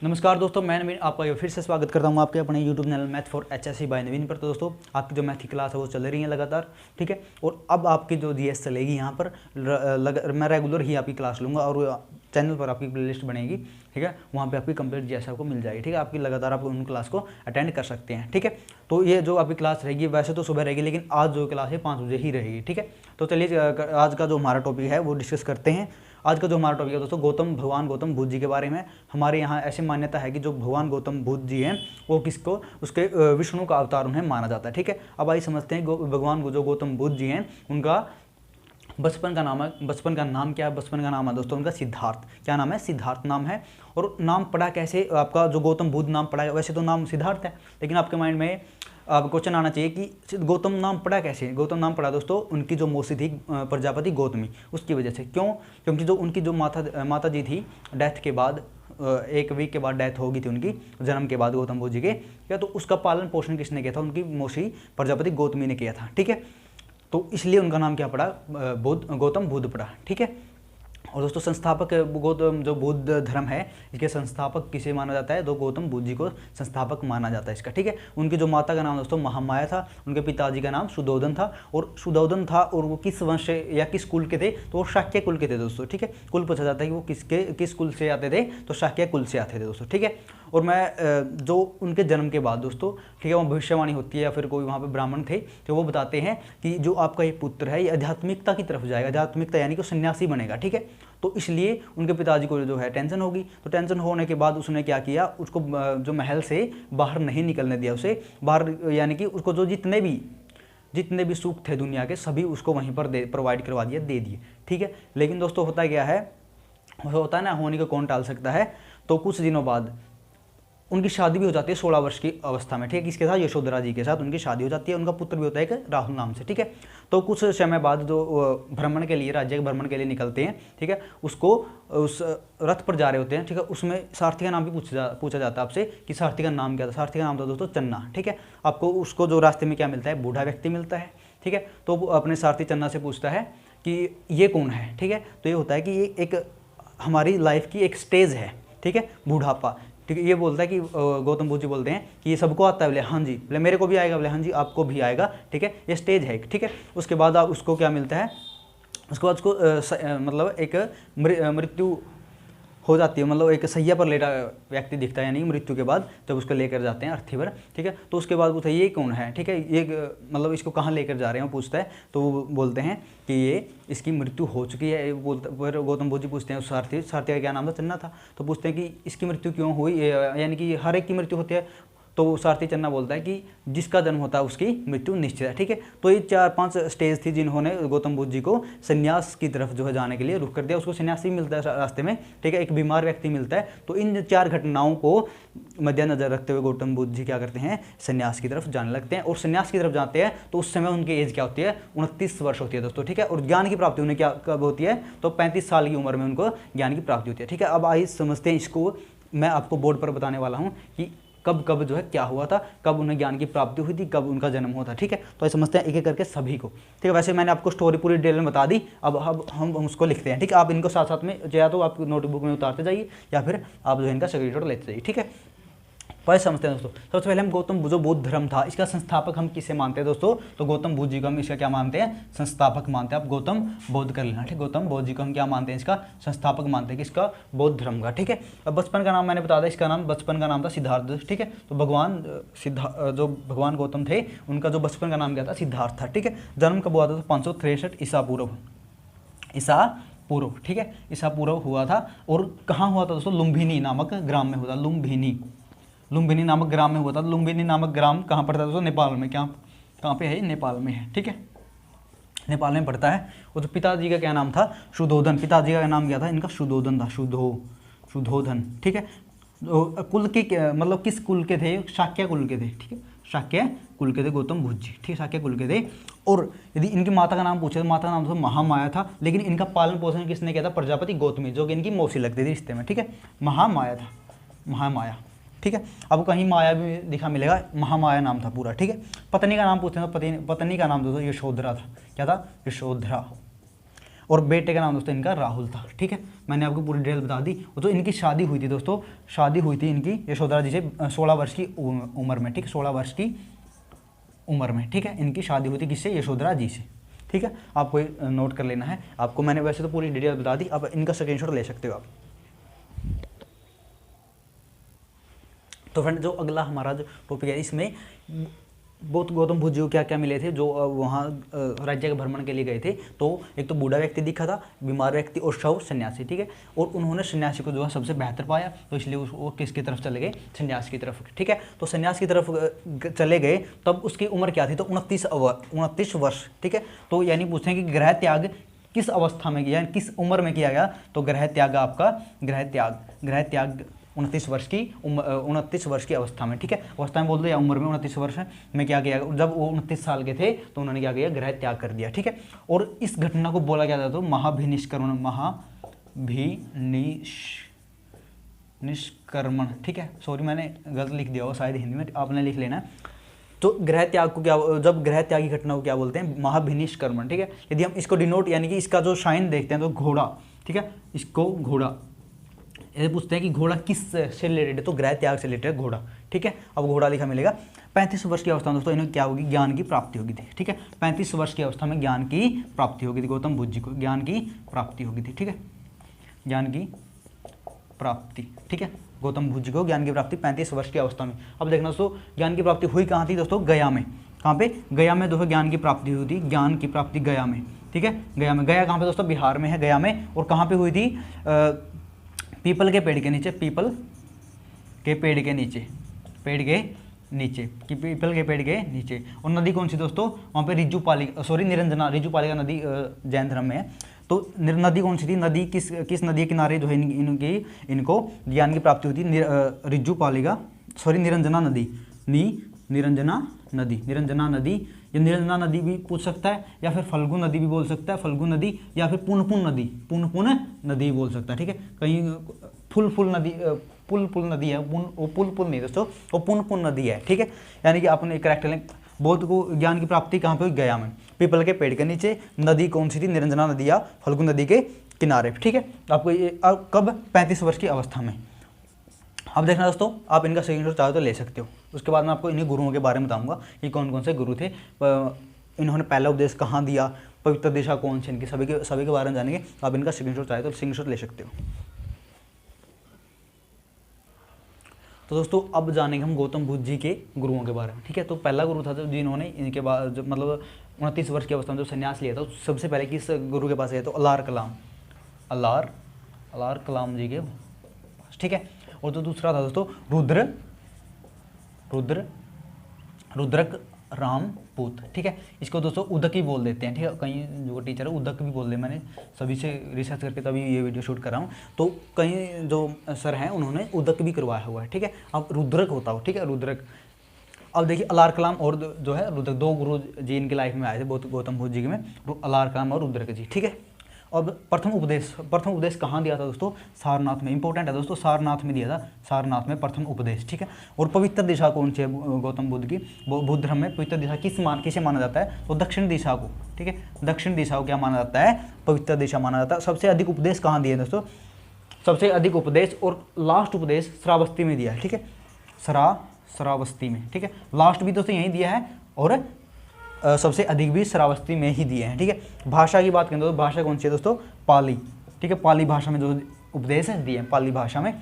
नमस्कार दोस्तों, मैं नवीन आपका फिर से स्वागत करता हूं आपके अपने YouTube channel math for HSC by Naveen पर। तो दोस्तों, आपकी जो मैथ की क्लास है वो चल रही है लगातार, ठीक है। और अब आपकी जो GS चलेगी यहाँ पर मैं रेगुलर ही आपकी क्लास लूँगा और चैनल पर आपकी प्लेलिस्ट बनेगी, ठीक है। वहाँ पे आपकी कंप्लीट GS आपको मिल जाएगी, ठीक है। आपकी लगातार आप उन क्लास को अटेंड कर सकते हैं, ठीक है। तो ये जो आपकी क्लास रहेगी वैसे तो सुबह रहेगी, लेकिन आज जो क्लास है 5 बजे ही रहेगी, ठीक है। तो चलिए आज का जो हमारा टॉपिक है वो डिस्कस करते हैं। आज का जो हमारा टॉपिक है दोस्तों, भगवान गौतम बुद्ध जी के बारे में। हमारे यहाँ ऐसी मान्यता है कि जो भगवान गौतम बुद्ध जी हैं वो किसको उसके विष्णु का अवतार उन्हें माना जाता है, ठीक है। अब आइए समझते हैं भगवान जो गौतम बुद्ध जी हैं उनका बचपन का नाम है। बचपन का नाम क्या है? बचपन का नाम है दोस्तों उनका सिद्धार्थ। क्या नाम है? सिद्धार्थ नाम है। और नाम पड़ा कैसे? आपका जो गौतम बुद्ध नाम पड़ा है वैसे तो नाम सिद्धार्थ है, लेकिन आपके माइंड में अब क्वेश्चन आना चाहिए कि गौतम नाम पड़ा कैसे? गौतम नाम पड़ा दोस्तों उनकी जो मौसी थी प्रजापति गौतमी, उसकी वजह से। क्यों? क्योंकि जो उनकी जो माता जी थी, डेथ के बाद 1 वीक के बाद डेथ हो गई थी उनकी, जन्म के बाद गौतम बुद्ध जी के, क्या तो उसका पालन पोषण किसने किया था? उनकी मौसी प्रजापति गौतमी ने किया था, ठीक है। तो इसलिए उनका नाम क्या पड़ा? गौतम बुद्ध पड़ा, ठीक है। और दोस्तों, संस्थापक गौतम जो बौद्ध धर्म है इसके संस्थापक किसे माना जाता है? तो गौतम बुद्ध जी को संस्थापक माना जाता है इसका, ठीक है। उनकी जो माता का नाम दोस्तों महामाया था, उनके पिताजी का नाम सुधोधन था। और वो किस वंश या किस कुल के थे? तो वो शाक्य कुल के थे दोस्तों, ठीक है। कुल पूछा जाता है कि वो किस कुल से आते थे? तो शाक्य कुल से आते थे दोस्तों, ठीक है। और मैं जो उनके जन्म के बाद दोस्तों, ठीक है, वहाँ भविष्यवाणी होती है या फिर कोई वहाँ पे ब्राह्मण थे तो वो बताते हैं कि जो आपका ये पुत्र है ये आध्यात्मिकता की तरफ जाएगा। आध्यात्मिकता यानी कि सन्यासी बनेगा, ठीक है। तो इसलिए उनके पिताजी को जो है टेंशन होगी। तो टेंशन होने के बाद उसने क्या किया? उसको जो महल से बाहर नहीं निकलने दिया, उसे बाहर, यानी कि उसको जो जितने भी सुख थे दुनिया के सभी उसको वहीं पर प्रोवाइड करवा दिया, दे दिए, ठीक है। लेकिन दोस्तों होता क्या है, होता है ना, होने को कौन टाल सकता है। तो कुछ दिनों बाद उनकी शादी भी हो जाती है 16 वर्ष की अवस्था में, ठीक है। इसके साथ यशोधरा जी के साथ उनकी शादी हो जाती है। उनका पुत्र भी होता है एक राहुल नाम से, ठीक है। तो कुछ समय बाद जो भ्रमण के लिए, राज्य के भ्रमण के लिए निकलते हैं, ठीक है, उसको उस रथ पर जा रहे होते हैं, ठीक है। उसमें सारथी का नाम भी पूछा जाता है आपसे कि सारथी का नाम क्या था? सारथी का नाम था दोस्तों चन्ना, ठीक है। आपको उसको जो रास्ते में क्या मिलता है? बूढ़ा व्यक्ति मिलता है, ठीक है। तो वो अपने सारथी चन्ना से पूछता है कि ये कौन है, ठीक है। तो ये होता है कि ये एक हमारी लाइफ की एक स्टेज है, ठीक है, बुढ़ापा, ठीक है। ये बोलता है कि गौतम बुद्ध जी बोलते हैं कि ये सबको आता है? बोले हाँ जी। बोले मेरे को भी आएगा? बोले हाँ जी आपको भी आएगा, ठीक है। ये स्टेज है, ठीक है। उसके बाद आप उसको क्या मिलता है? उसके बाद उसको मतलब एक मृत्यु हो जाती है, मतलब एक सैया पर लेटा व्यक्ति दिखता है, यानी मृत्यु के बाद जब उसको लेकर जाते हैं अर्थी पर, ठीक है। तो उसके बाद पूछते हैं ये कौन है, ठीक है, ये मतलब इसको कहाँ लेकर जा रहे हैं, वो पूछता है। तो वो बोलते हैं कि ये इसकी मृत्यु हो चुकी है। फिर गौतम बुद्ध जी पूछते हैं उस सारथी का क्या नाम था? चन्ना था। तो पूछते हैं कि इसकी मृत्यु क्यों हुई, यानी कि हर एक की मृत्यु होती है। तो सारथी चन्ना बोलता है कि जिसका जन्म होता है उसकी मृत्यु निश्चित है, ठीक है। तो ये 4-5 स्टेज थी जिन्होंने गौतम बुद्ध जी को संन्यास की तरफ जो है जाने के लिए रुख कर दिया। उसको सन्यासी मिलता है रास्ते में, ठीक है, एक बीमार व्यक्ति मिलता है। तो इन 4 घटनाओं को मद्देनजर रखते हुए गौतम बुद्ध जी क्या करते हैं? संन्यास की तरफ जाने लगते हैं। और संन्यास की तरफ जाते हैं तो उस समय उनकी एज क्या होती है? 29 वर्ष होती है दोस्तों, ठीक है। और ज्ञान की प्राप्ति उन्हें क्या कब होती है? तो 35 साल की उम्र में उनको ज्ञान की प्राप्ति होती है, ठीक है। अब आइए समझते हैं इसको। मैं आपको बोर्ड पर बताने वाला हूँ कि कब जो है क्या हुआ था, कब उन्हें ज्ञान की प्राप्ति हुई थी, कब उनका जन्म हुआ था, ठीक है। तो ये समझते हैं एक एक करके सभी को, ठीक है। वैसे मैंने आपको स्टोरी पूरी डिटेल में बता दी, अब हम उसको लिखते हैं, ठीक है। आप इनको साथ साथ में या तो आप नोटबुक में उतारते जाइए या फिर आप जो है इनका स्क्रीनशॉट लेते जाइए, ठीक है। पहले समझते हैं दोस्तों। सबसे पहले हम गौतम जो बौद्ध धर्म था इसका संस्थापक हम किसे मानते हैं दोस्तों? तो गौतम बुद्ध जी को हम इसका क्या मानते हैं? संस्थापक मानते हैं। आप गौतम बौद्ध कर लेना, ठीक। गौतम बौद्ध जी को हम क्या मानते हैं? इसका संस्थापक मानते हैं, किसका? बौद्ध धर्म का, ठीक है। अब बचपन का नाम मैंने बता दिया, इसका नाम बचपन का नाम था सिद्धार्थ, ठीक है। तो जो भगवान गौतम थे उनका जो बचपन का नाम क्या था? सिद्धार्थ था, ठीक है। जन्म कब हुआ था? 563 ईसा पूर्व, ठीक है, ईसा पूर्व हुआ था। और कहाँ हुआ था दोस्तों? लुम्बिनी नामक ग्राम में हुआ था। लुम्बिनी नामक ग्राम में हुआ था। लुम्बिनी नामक ग्राम कहाँ पड़ता है दोस्तों? नेपाल में। कहाँ पे है? नेपाल में है, ठीक है, नेपाल में पड़ता है। और तो पिताजी का क्या नाम था? शुद्धोधन। पिताजी का नाम क्या था? इनका शुद्धोधन था, शुद्धोधन, ठीक है। तो कुल की मतलब किस कुल के थे? शाक्य कुल के थे, ठीक है, शाक्य कुल के थे गौतम बुद्ध जी, ठीक है, शाक्य कुल के थे। और यदि इनकी माता का नाम पूछे तो माता का नाम तो महामाया था, लेकिन इनका पालन पोषण किसने किया था? प्रजापति गौतमी, जो कि इनकी मौसी लगती थी रिश्ते में, ठीक है। महामाया, ठीक है। अब कहीं माया भी दिखा मिलेगा, महामाया नाम था पूरा, ठीक है। पत्नी का नाम पूछते हैं तो पत्नी का नाम दोस्तों यशोधरा था। क्या था? यशोधरा। और बेटे का नाम दोस्तों इनका राहुल था। ठीक है, मैंने आपको पूरी डिटेल बता दी। तो इनकी शादी हुई थी दोस्तों, शादी हुई थी इनकी यशोधरा जी से 16 वर्ष की उम्र में। ठीक है, 16 वर्ष की उम्र में। ठीक है, इनकी शादी हुई थी किससे? यशोधरा जी से। ठीक है, आपको नोट कर लेना है। आपको मैंने वैसे तो पूरी डिटेल बता दी, अब इनका स्क्रीनशॉट ले सकते हो आप। तो फ्रेंड जो अगला हमारा जो टॉपिक है, इसमें बहुत गौतम बुद्ध जी को क्या क्या मिले थे जो वहाँ राज्य के भ्रमण के लिए गए थे। तो एक तो बूढ़ा व्यक्ति दिखा था, बीमार व्यक्ति और शव सन्यासी। ठीक है, और उन्होंने सन्यासी को जो है सबसे बेहतर पाया, तो इसलिए वो किसकी तरफ चले गए? सन्यास की तरफ। ठीक है, तो सन्यास की तरफ चले गए, तब उसकी उम्र क्या थी? तो 29 वर्ष। ठीक है, तो यानी पूछते हैं कि ग्रह त्याग किस अवस्था में किया, किस उम्र में किया गया? तो ग्रह त्याग आपका ग्रह त्याग 29 वर्ष की अवस्था में। ठीक है, अवस्था में बोल दो या उम्र में 29 वर्ष में क्या किया? जब वो 29 साल के थे तो उन्होंने क्या किया? ग्रह त्याग कर दिया। ठीक है, और इस घटना को बोला गया था तो महाभिनिष्क्रमण। ठीक है, सॉरी मैंने गलत लिख दिया हो शायद हिंदी में, आपने लिख लेना। तो ग्रह त्याग को क्या, जब ग्रह त्याग की घटना को क्या बोलते हैं? महाभिनिष्क्रमण। ठीक है, यदि हम इसको डिनोट यानी कि इसका जो साइन देखते हैं तो घोड़ा। ठीक है, इसको घोड़ा, ये पूछते हैं कि घोड़ा किस से रिलेटेड है? तो ग्रह त्याग से रिलेटेड घोड़ा। ठीक है, अब घोड़ा लिखा मिलेगा। 35 वर्ष की अवस्था में दोस्तों इन्हें क्या होगी? ज्ञान की प्राप्ति होगी थी। ठीक है, 35 वर्ष की अवस्था में ज्ञान की प्राप्ति होगी थी गौतम बुद्ध जी को, ज्ञान की प्राप्ति होगी थी। ठीक है, ज्ञान की प्राप्ति। ठीक है, गौतम बुद्ध जी को ज्ञान की प्राप्ति 35 वर्ष की अवस्था में। अब देखना दोस्तों, ज्ञान की प्राप्ति हुई कहाँ थी दोस्तों? गया में। कहाँ पे? गया में दोस्तों ज्ञान की प्राप्ति हुई थी, ज्ञान की प्राप्ति गया में। ठीक है, गया में। गया कहाँ पे दोस्तों? बिहार में है, गया में। और कहाँ पे हुई थी? पीपल के पेड़ के नीचे, पीपल के पेड़ के नीचे, पेड़ के नीचे, कि पीपल के पेड़ के नीचे। और नदी कौन सी दोस्तों? वहाँ पे निरंजना रिजुपालिका नदी जैन धर्म में है। तो नदी कौन सी थी? नदी किस नदी के किनारे जो है इनको ज्ञान की प्राप्ति हुई थी? निरंजना नदी। ये निरंजना नदी भी पूछ सकता है, या फिर फल्गु नदी भी बोल सकता है, फल्गु नदी, या फिर पुनपुन नदी बोल सकता है। ठीक है, कहीं पुल नदी है, वो पुल नहीं दोस्तों, वो पुनपुन नदी है। ठीक है, यानी कि आपने करेक्ट लें। बौद्ध को ज्ञान की प्राप्ति कहाँ पे हुई? गया में, पीपल के पेड़ के नीचे। नदी कौन सी थी? निरंजना नदी या फल्गु नदी के किनारे। ठीक है, आपको ये कब? 35 वर्ष की अवस्था में। अब देखना दोस्तों, आप इनका स्क्रीनशॉट चाहो तो ले सकते हो। उसके बाद मैं आपको इन्हीं गुरुओं के बारे में बताऊंगा कि कौन कौन से गुरु थे, इन्होंने पहला उपदेश कहाँ दिया, पवित्र दिशा कौन सी, इनकी सभी के बारे में जानेंगे। आप इनका स्क्रीनशॉट चाहे तो स्क्रीनशॉट ले सकते हो। तो दोस्तों अब जानेंगे हम गौतम बुद्ध जी के गुरुओं के बारे में। ठीक है, तो पहला गुरु था जिन्होंने इनके बाद मतलब 29 वर्ष की अवस्था में जो संन्यास लिया था, सबसे पहले किस गुरु के पास गया? तो अलार कलाम जी के। ठीक है, और जो दूसरा था दोस्तों रुद्रक रामपूत। ठीक है, इसको दोस्तों उदक ही बोल देते हैं। ठीक है, कहीं जो टीचर है उदक भी बोल दे, मैंने सभी से रिसर्च करके तभी ये वीडियो शूट कर रहा हूँ। तो कहीं जो सर हैं उन्होंने उदक भी करवाया हुआ है। ठीक है, अब रुद्रक होता हो। ठीक है, रुद्रक। अब देखिए अलार कलाम और जो है रुद्रक, दो गुरु जी इनकी लाइफ में आए थे गौतम बुद्ध जी में, अलार कलाम और रुद्रक जी। ठीक है, अब प्रथम उपदेश कहाँ दिया था दोस्तों? सारनाथ में। इंपॉर्टेंट है दोस्तों, सारनाथ में दिया था, सारनाथ में प्रथम उपदेश। ठीक है, और पवित्र दिशा कौन सी है गौतम बुद्ध की? बौद्ध धर्म में पवित्र दिशा किसे माना जाता है? तो दक्षिण दिशा को। ठीक है, दक्षिण दिशा को क्या माना जाता है? पवित्र दिशा माना जाता है। सबसे अधिक उपदेश कहाँ दिए दोस्तों? सबसे अधिक उपदेश और लास्ट उपदेश श्रावस्ती में दिया है। ठीक है, श्रावस्ती में। ठीक है, लास्ट भी दोस्तों यही दिया है और सबसे अधिक भी श्रावस्ती में ही दिए हैं। ठीक है, भाषा की बात करें तो भाषा कौन सी है दोस्तों? पाली। ठीक है, पाली भाषा में जो उपदेश दिए हैं, पाली भाषा में।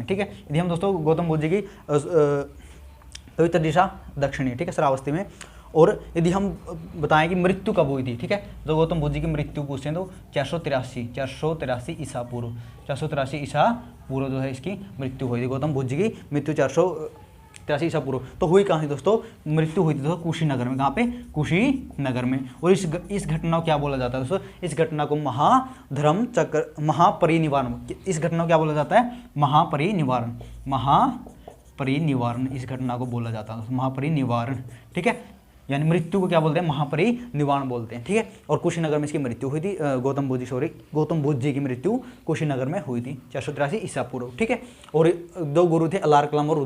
ठीक है, यदि हम दोस्तों गौतम बुद्ध जी की पवित्र दिशा दक्षिणी, ठीक है, श्रावस्ती में। और यदि हम बताएं कि मृत्यु कब हुई थी? ठीक है, जो गौतम बुद्ध जी की मृत्यु पूछते हैं तो 483 ईसा पूर्व, 483 ईसा पूर्व जो है इसकी मृत्यु हुई थी। गौतम बुद्ध जी की मृत्यु 483 ईसा पूर्व। तो हुई कहाँ थी दोस्तों? मृत्यु हुई थी दोस्तों कुशीनगर में। कहाँ पे? कुशीनगर में। और इस घटना को क्या बोला जाता है दोस्तों? इस घटना को महापरिनिर्वाण। इस घटना को क्या बोला जाता है? महापरिनिर्वाण। इस घटना को बोला जाता है महापरिनिर्वाण। ठीक है, यानी मृत्यु को क्या बोलते हैं, महापरिनिर्वाण बोलते हैं, ठीक है। और कुशीनगर में इसकी मृत्यु हुई थी, गौतम बुद्ध जी की मृत्यु कुशीनगर में हुई थी 483 ईसा पूर्व, ठीक है। और 2 गुरु थे, अलार कलाम और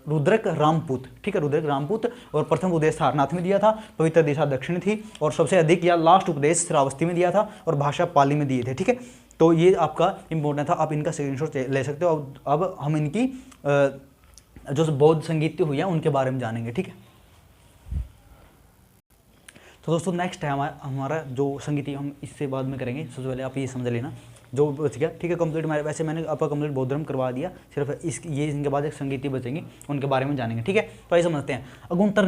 रुद्रक रामपूत, ठीक है, रुद्रक रामपूत। और प्रथम उपदेश सारनाथ में दिया था, पवित्र दिशा दक्षिण थी, और सबसे अधिक या लास्ट उपदेश श्रावस्ती में दिया था, और भाषा पाली में दिए थे, ठीक है। तो ये आपका इंपॉर्टेंट था, आप इनका स्क्रीनशॉट ले सकते हो। अब हम इनकी जो बौद्ध संगीत हुई है उनके बारे में जानेंगे, ठीक है। तो दोस्तों नेक्स्ट है हमारा जो संगीति, हम इससे बाद में करेंगे। सबसे पहले आप ये समझ लेना जो बच गया, ठीक है, कंप्लीट। वैसे मैंने आपका कंप्लीट बौद्ध धर्म करवा दिया, सिर्फ ये इनके बाद एक संगीति बचेंगे, उनके बारे में जानेंगे, ठीक है। तो आइए समझते हैं। अगुंतर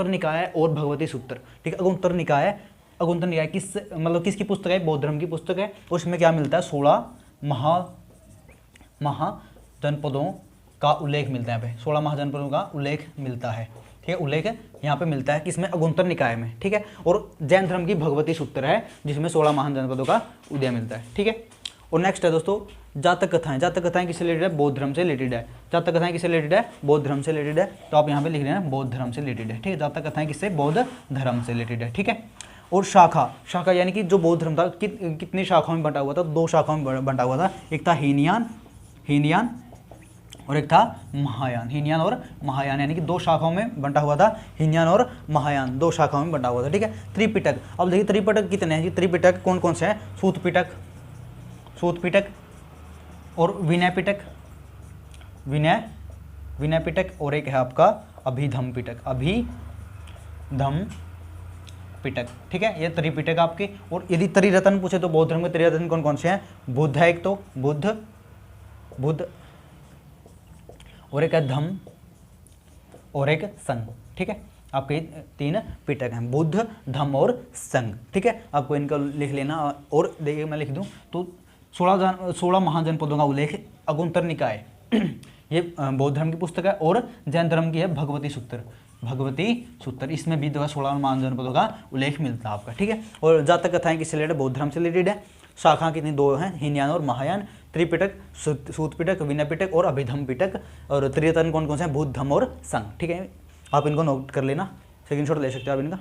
निकाय और भगवती सूत्र, ठीक है। अगुंतर निकाय किसकी पुस्तक है, बौद्ध धर्म की पुस्तक है। उसमें क्या मिलता है, 16 महाजनपदों का उल्लेख मिलता है, यहाँ पे 16 महाजनपदों का उल्लेख मिलता है, ठीक है। उल्लेख यहाँ पे मिलता है किसमें, अगुंतर निकाय में, ठीक है। और जैन धर्म की भगवती सूत्र है जिसमें 16 महाजनपदों का उदय मिलता है, ठीक है। और नेक्स्ट है दोस्तों जातक कथाएं किससे रिलेटेड है, बौद्ध धर्म से रिलेटेड है। जातक कथाएं किससे रिलेटेड है, बौद्ध धर्म से रिलेटेड है। तो आप यहाँ पे लिख रहे हैं बौद्ध धर्म से रिलेटेड है, ठीक है। जातक कथाएं किससे, बौद्ध धर्म से रिलेटेड है, ठीक है। और शाखा यानी कि जो बौद्ध धर्म था कितनी शाखाओं में बंटा हुआ था, 2 शाखाओं में बंटा हुआ था। एक था हीनयान और एक था महायान। हीनयान और महायान यानी कि 2 शाखाओं में बंटा हुआ था। हीनयान और महायान 2 शाखाओं में बंटा हुआ था, ठीक है। त्रिपिटक, अब देखिए त्रिपिटक कितने हैं, त्रिपिटक कौन कौन से हैं, सूत पिटक और विनय पिटक और एक है आपका अभिधम पिटक, ठीक है। ये त्रिपिटक आपके। और यदि त्रिरत्न पूछे तो बौद्ध धर्म के त्रिरत्न कौन कौन से हैं, बुद्ध है एक, तो बुद्ध और एक है धम्म और एक संघ, ठीक है। आपके 3 पिटक हैं, बुद्ध, धम्म और संघ, ठीक है। आपको इनका लिख लेना। और देखिए मैं लिख दूं तो 16 महाजनपदों का उल्लेख अगुंतर निकाय ये बौद्ध धर्म की पुस्तक है। और जैन धर्म की है भगवती सूत्र, इसमें भी 16 महाजनपदों का उल्लेख मिलता है आपका, ठीक है। और जातक कथाएं किससे रिलेटेड, बौद्ध धर्म से रिलेटेड है। शाखा कितनी 2 हैं, हीनयान और महायान। त्रिपिटक, सूत पिटक, विनय पिटक और अभिधम पिटक। और त्रिरत्न कौन कौन से हैं, बुद्ध, धम्म और संघ, ठीक है। आप इनको नोट कर लेना, स्क्रीनशॉट ले सकते हो आप इनका।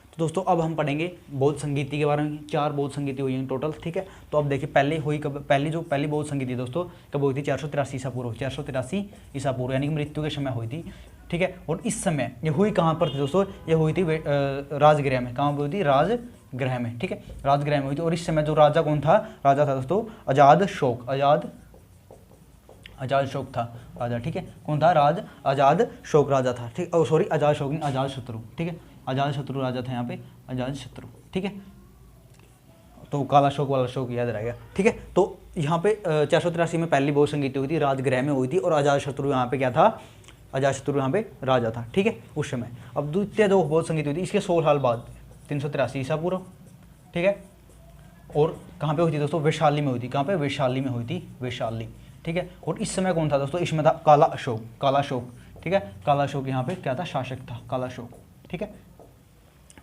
तो दोस्तों अब हम पढ़ेंगे बौद्ध संगीति के बारे में। 4 बौद्ध संगीति हुई हैं टोटल, ठीक है। तो अब देखिए पहली बौद्ध संगीति दोस्तों कब हुई थी, 483 ईसा पूर्व, 483 ईसा पूर्व यानी कि मृत्यु के समय हुई थी, ठीक है। और इस समय ये हुई कहाँ पर थी दोस्तों, ये हुई थी राजगृह में। कहाँ हुई थी, राजगृह में, ठीक है, राजगृह में हुई थी। और इस समय जो राजा कौन था, राजा था दोस्तों अजाद शोक था राजा, ठीक है। कौन था, अजाद शोक राजा था, ठीक। सॉरी अजाद शोक नहीं, अजाद शत्रु, ठीक है। अजाद शत्रु राजा था यहाँ पे, अजाद शत्रु, ठीक है। तो काला शोक वाला शोक याद रहेगा, ठीक है। तो यहाँ पे 483 में पहली बौद्ध संगीति हुई थी, राजगृह में हुई थी। और अजाद शत्रु यहाँ पे क्या था, अजाद शत्रु यहाँ पे राजा था, ठीक है, उस समय। अब द्वितीय जो बौद्ध संगीति हुई थी इसके 100 साल बाद 383 ईसा पूर्व, ठीक है। और कहाँ पे हुई थी दोस्तों, वैशाली में हुई थी। कहाँ पे, वैशाली में हुई थी, वैशाली, ठीक है। और इस समय कौन था दोस्तों, इसमें था काला अशोक, ठीक है। काला अशोक यहाँ पे क्या था, शासक था, काला अशोक, ठीक है।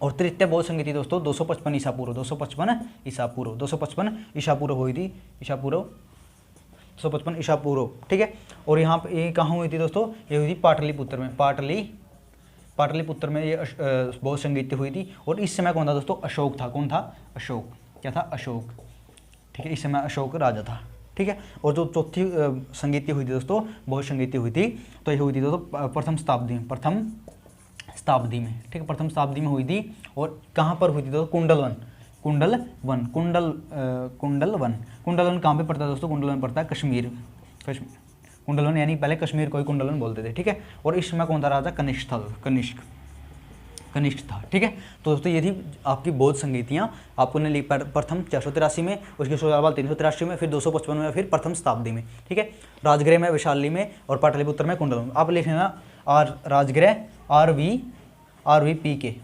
और तृतीय बौद्ध संगीति दोस्तों 255 ईसा पूर्व, 255 ईसा पूर्व हुई थी, 255 ईसा पूर्व, ठीक है। और यहाँ पे ये कहाँ हुई थी दोस्तों, ये हुई थी पाटलिपुत्र में, पाटलिपुत्र में ये बौद्ध संगीति हुई थी। और इस समय कौन था दोस्तों, अशोक था। कौन था, अशोक, क्या था, अशोक, ठीक है। इस समय अशोक राजा था, ठीक है। और जो चौथी संगीति हुई थी दोस्तों, बौद्ध संगीति हुई थी, तो ये हुई थी दोस्तों प्रथम शताब्दी में, ठीक है, प्रथम शताब्दी में हुई थी। और कहाँ पर हुई थी दोस्तों, कुंडलवन कहाँ पे पड़ता है दोस्तों, कुंडलवन पड़ता है कश्मीर, कुंडलवन यानी पहले कश्मीर को ही कुंडलवन बोलते थे, ठीक है। और इस समय कौन था राजा, कनिष्क था, ठीक है। तो दोस्तों ये थी आपकी बौद्ध संगीतियाँ, आपको ने ली प्रथम 483 में, उसके 16 साल बाद 383 में, फिर 255 में, फिर प्रथम शताब्दी में, ठीक है। राजगृह में, वैशाली में और पाटलिपुत्र में, कुंडलवन। आप लिख लेना राजगृह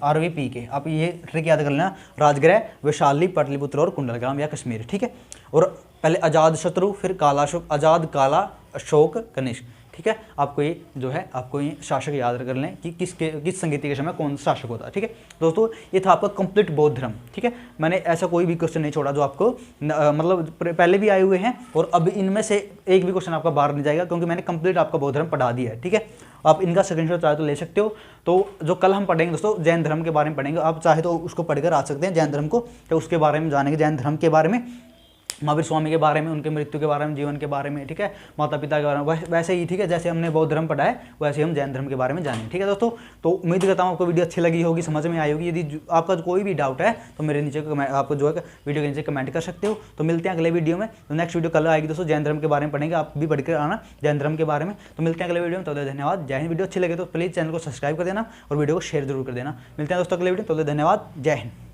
RVPK, आप ये ट्रिक याद कर लेना, राजगृह, वैशाली, पाटलिपुत्र और कुंडलग्राम या कश्मीर, ठीक है। और पहले अजाद शत्रु, फिर काला अशोक, अजाद, काला अशोक, कनिष्क, ठीक है। आपको ये जो है आपको ये शासक याद कर लें कि किस संगीति के समय कौन सा शासक होता है, ठीक है दोस्तों। ये था आपका कंप्लीट बौद्ध धर्म, ठीक है। मैंने ऐसा कोई भी क्वेश्चन नहीं छोड़ा जो आपको मतलब पहले भी आए हुए हैं और अब इनमें से एक भी क्वेश्चन आपका बाहर नहीं जाएगा, क्योंकि मैंने कंप्लीट आपका बौद्ध धर्म पढ़ा दिया है, ठीक है। आप इनका स्क्रीनशॉट चाहे तो ले सकते हो। तो जो कल हम पढ़ेंगे दोस्तों जैन धर्म के बारे में पढ़ेंगे, आप चाहे तो उसको पढ़कर आ सकते हैं जैन धर्म को, तो उसके बारे में जानेंगे, जैन धर्म के बारे में, महावीर स्वामी के बारे में, उनके मृत्यु के बारे में, जीवन के बारे में, ठीक है, माता पिता के बारे में, वैसे ही, ठीक है, जैसे हमने बौद्ध धर्म पढ़ा है वैसे हम जैन धर्म के बारे में जानेंगे, ठीक है दोस्तों। तो उम्मीद करता हूँ आपको वीडियो अच्छी लगी होगी, समझ में आई होगी। यदि आपका कोई भी डाउट है तो मेरे नीचे आपको जो है वीडियो के नीचे कमेंट कर सकते हो। तो मिलते हैं अगले वीडियो में। तो नेक्स्ट वीडियो कल आएगी दोस्तों, जैन धर्म के बारे में पढ़ेंगे, आप भी पढ़कर आना जैन धर्म के बारे में। तो मिलते हैं अगले वीडियो में, तो धन्यवाद, जय हिंद। वीडियो अच्छी लगे तो प्लीज़ चैनल को सब्सक्राइब कर देना और वीडियो को शेयर जरूर कर देना। मिलते हैं दोस्तों अगले वीडियो, तो धन्यवाद, जय हिंद।